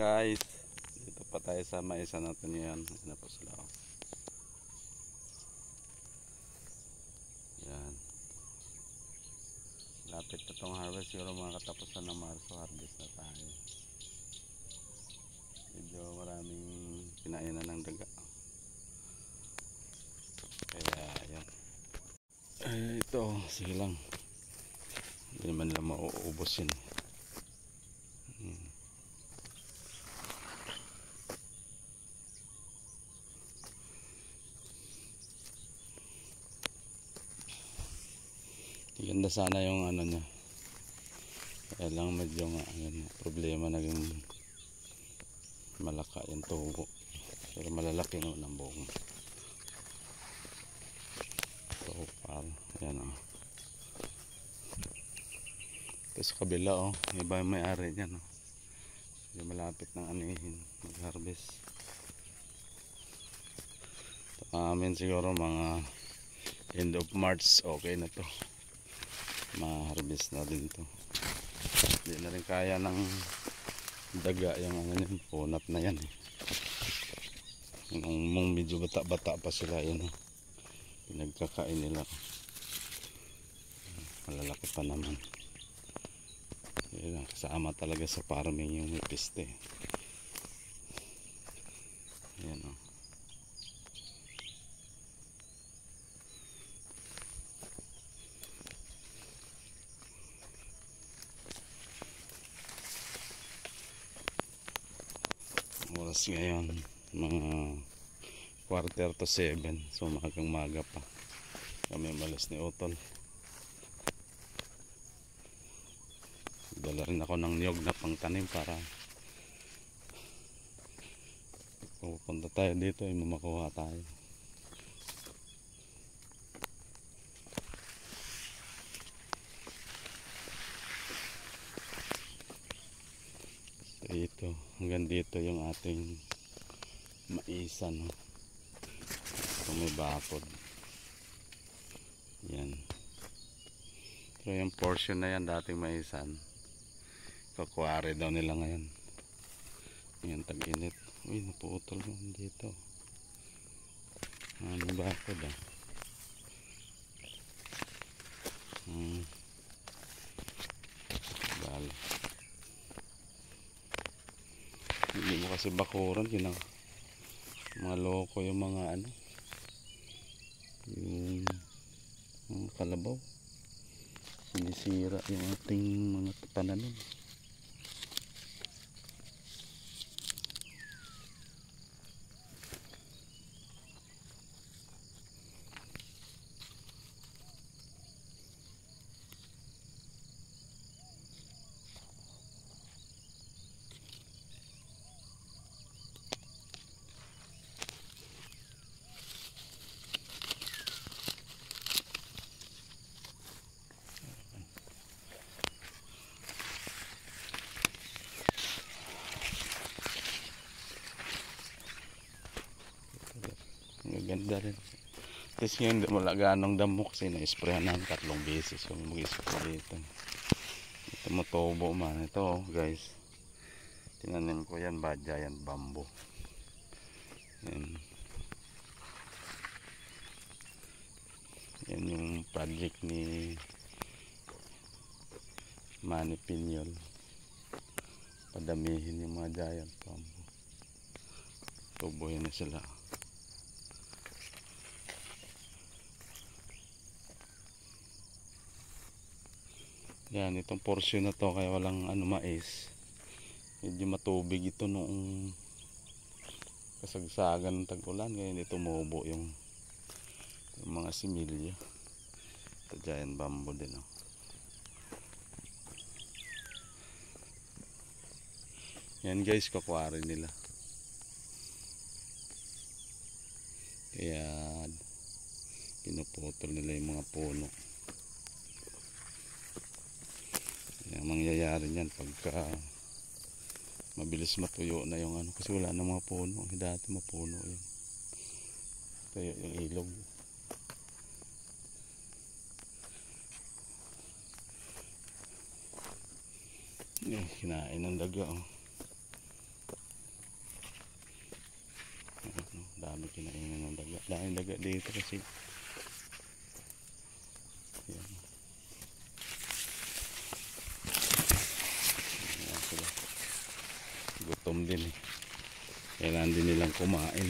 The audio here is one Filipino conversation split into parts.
Guys, dito pa tayo sa maisa natin yan. Ano po sila, oh. Yan, lapit na itong harvest. Siguro mga katapusan ng Marso, harvest na tayo. Medyo maraming kinain na ng daga, kaya yan. Ito, sige lang, hindi naman nila mauubos yun. Ganda sana yung ano niya, kaya lang medyo nga yun, problema, naging malaka yung tubo, pero malalaki naman ang buong. So par yan, oh. Ito sa kabila, oh, iba yung may-ari dyan, oh. Yung malapit ng anihin mag-harvest. Ito amin siguro mga end of March, okay na to, ma-harvest na din to. Hindi na rin kaya ng daga yung ano yun, punat na yan, eh. Yung medyo bata-bata pa sila yun, oh. Pinagkakain nila, malalaki pa naman. Yun, kasama talaga sa farming yung may piste. Ayan, oh. Oras ngayon mga 6:45, so magang maga pa kami malas ni Utol. Dala rin ako ng niyog na pangtanim para pupunta tayo dito ay mamakuha tayo. So ito, hanggang dito yung ating maisan, no? Kung may bakod yan, pero yung portion na yan dating maisan, kakuwari daw nila ngayon. Yan, tag-init. Uy, naputol mo dito. Anong bakod, ah. Bal. Hindi mo kasi bakuran, mga loko yung mga ano, yung kalabaw, sinisira yung ating mga pananim. Ganda rin. Tapos ngayon hindi mo laganong damo kasi na-sprayan namin 3 beses kung mag-spray dito. Ito motobo man. Ito, guys, tinanim ko yan, badya yan, bamboo. Yan yung project ni Manny Pinyol, padamihin yung mga giant bamboo. Tubuhin na sila. Yan, itong portion na to kaya walang ano, mais. Medyo matubig ito noong kasagsagan ng tag-ulan, kaya hindi tumubo yung mga similya. Ito giant bamboo din, oh. Yan guys, kakwari nila. Kaya pinuputol nila yung mga puno. Ang mangyayari niyan pagka mabilis matuyo na yung ano, kasi wala na mga puno. Dati mapuno yun, tuyo yung ilog. Kinain ng daga, oh. marami kinainan ng daga. Daming daga dito kasi yan. Yan sila. Gutom din eh. Kailangan din nilang kumain.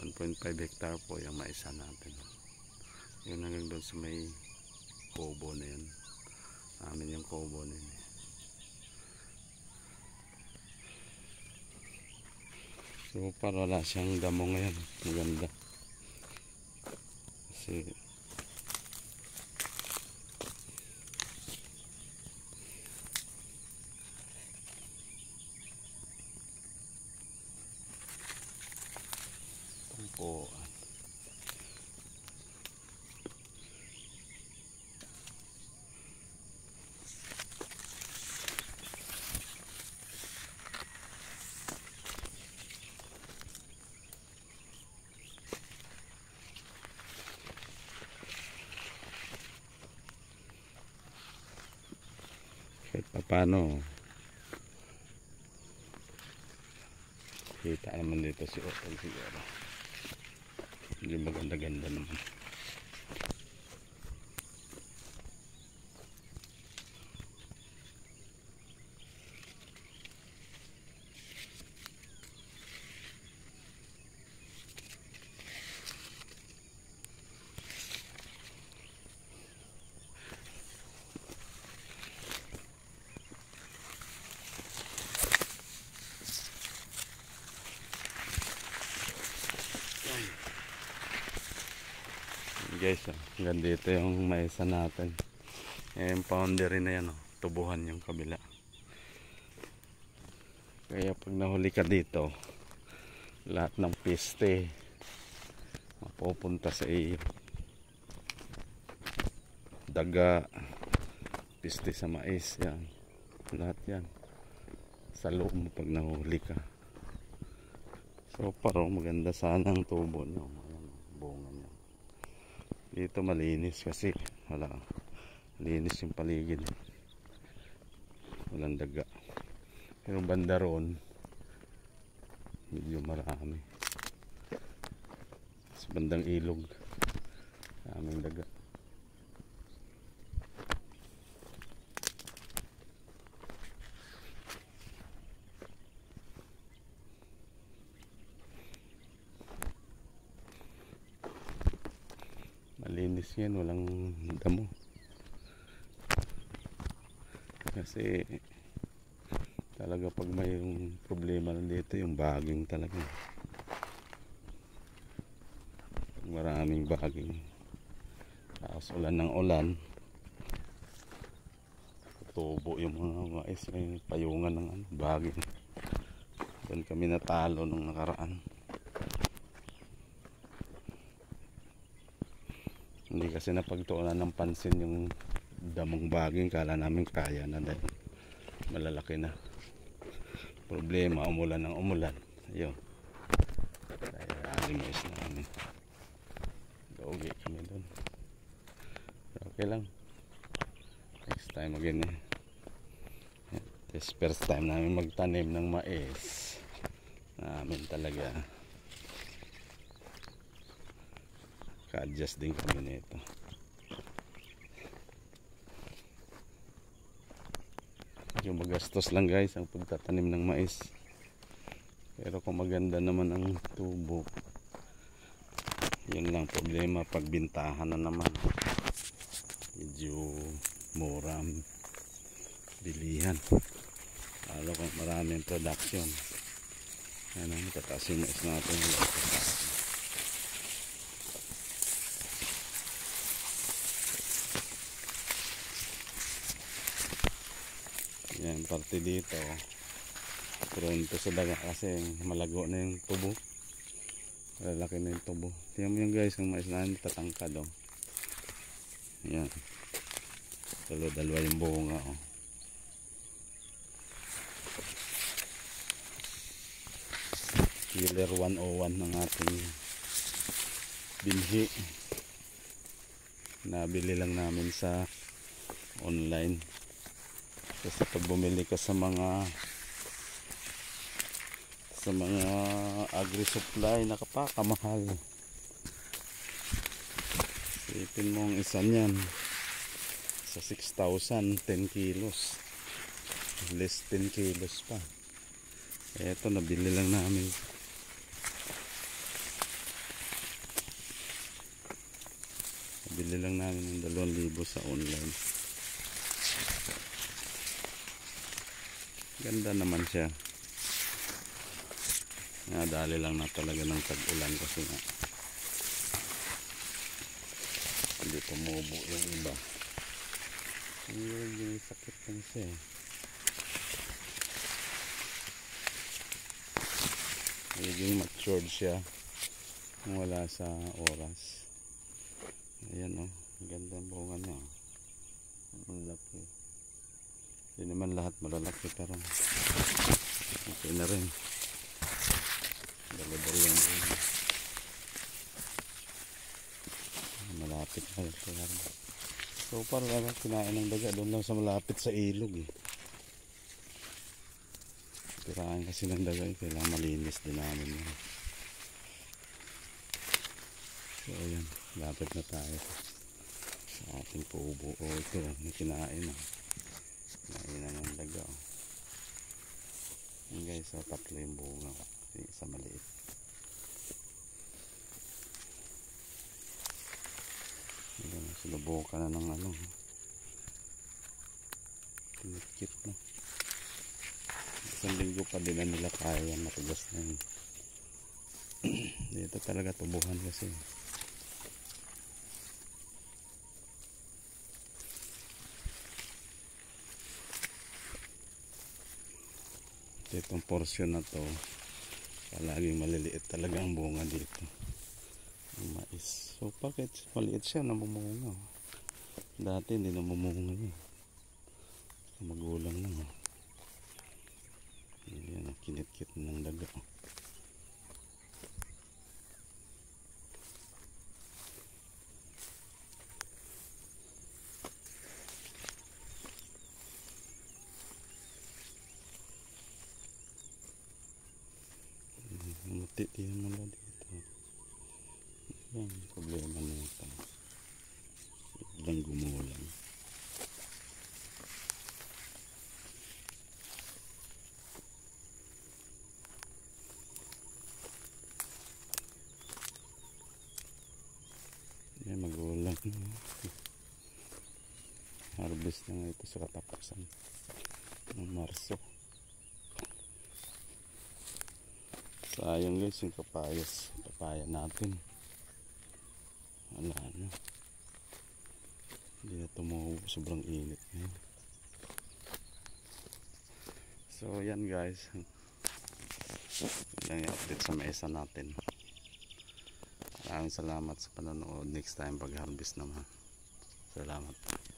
1.5 hectare po yung maisa natin. Yun hanggang doon sa may kubo na yun. Amin yung kubo na yun. So para wala siyang damo ngayon. Maganda. Kasi tungkuan. Kahit paano kita naman dito si Otol siguro. Hindi maganda-ganda naman. Guys, hanggang dito yung maisa natin. Yung boundary na yan, tubuhan yung kabila. Kaya pag nahuli ka dito, lahat ng piste mapupunta sa iyo. Daga, piste sa mais, yan. Lahat yan sa loob mo pag nahuli ka. So parang maganda sana ang tubo nyo. Ayan, bunga nyo. Dito malinis kasi wala, linis yung paligid, walang daga. Pero banda roon medyo marami. Sa bandang ilog daming daga. Malinis yan, walang damo. Kasi talaga pag may problema lang dito, yung baging talaga. Maraming baging. Tapos ulan ng ulan, tubo yung mga mais, may payungan ng baging. Doon kami natalo nung nakaraan. Hindi kasi napagtuunan ng pansin yung damong baging. Kala namin kaya na dahil malalaki na. Problema, umulan ng umulan. Ayun. Dahil alimos namin. Daugi kami doon. Okay lang. Next time again eh. This first time namin magtanim ng mais. Namin talaga. Ka-adjust din kami nito. Yung magastos lang guys ang pagtatanim ng mais. Pero kung maganda naman ang tubo, yun lang problema pagbintahan na naman. Medyo mura bilihan. Lalo kung maraming production. Ano, tataas yung mais natin. Yan, parte dito pronto sa daga kasi malago na yung tubo, lalaki na yung tubo. Tingnan mo yung guys, yung mais natin tatangkad oh. Yan, dalawa yung bunga oh. Killer 101 ng ating binhi, nabili lang namin sa online. Kasi pag bumili ka sa mga agri-supply, nakapakamahal. Isipin mo ang isa niyan sa 6,000, 10 kilos. Less 10 kilos pa. Eto, nabili lang namin. Nabili lang namin ng 2,000 sa online. Ganda naman siya. Dali lang na talaga ng tag-ulan kasi nga hindi tumubo yung iba. Yung sakit lang siya eh. Magiging matured siya kung wala sa oras. Ayan o, ganda ang bunga niya. Ang laki. Hindi naman lahat malalaki pero okay na rin. Dala-dala yung bunga. Malapit na siya. So parang kinain ng daga doon lang sa malapit sa ilog eh. Tirahan kasi ng daga eh, kailangan malinis din namin yun. So ayan, lapit na tayo sa ating kubo. O ito, may kinain na. Kinain na ng daga. Yan guys, so, 3 yung bunga. Isa maliit. Ayan, sinubukan na ng ano. Kinikit na. Isang linggo pa din na nila kaya, matigas na yun. Dito talaga tubuhan kasi. Itong portion na to palaging maliliit talaga ang bunga dito ang mais. So bakit maliit siya, namumunga. Dati hindi namumunga yun. Magulang lang. Yan ang kinit-kit ng daga. Matitiyan mo lang dito. Yan ang problema nito. Biglang gumulang. Yan, magulang. Harvest na nga ito sa katapusan ng Marso. Sayang guys yung papaya natin. Wala na. Hindi na tumubo, sobrang init na yun. So yan guys, yan yung update sa mesa natin. Maraming salamat sa panonood. Next time pag harvest naman. Salamat.